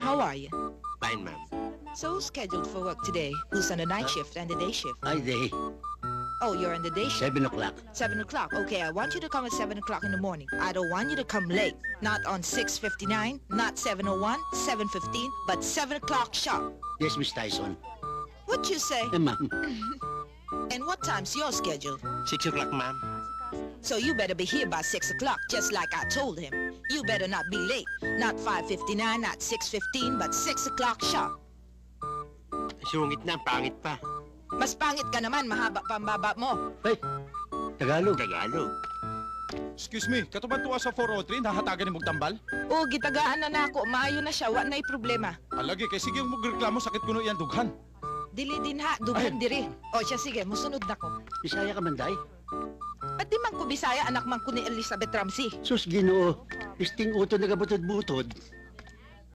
How are you? Fine, ma'am. So who's scheduled for work today? Who's on the night shift and the day shift? Ay, day. Oh, you're on the day shift. 7 o'clock. 7 o'clock. Okay, I want you to come at 7 o'clock in the morning. I don't want you to come late. Not on 6:59, not 7:01, 7:15, but 7 o'clock sharp. Yes, Miss Tyson. What you say? Ma'am. And what time's your schedule? 6 o'clock, ma'am. So you better be here by 6 o'clock, just like I told him. You better not be late. Not 5:59, not 6:15, but 6 o'clock sharp. Sungit na, pangit pa. Mas pangit ka naman, mahaba pa ang baba mo. Ay, Tagalog. Tagalog. Excuse me, katuban tuwa sa 403, nahatagan ni magtambal? O, gitagaan na nako, maayo na siya, wa na'y problema. Alagi, kay sige yung magreklamo, sakit kuno yan dughan. Dili din ha, dugan diri. O siya, sige, musunod na ko. Bisaya ka man, day? At di man ko Bisaya, anak man ko ni Elizabeth Ramsey. Sus, Ginoo. Isting uto nagabutod-butod.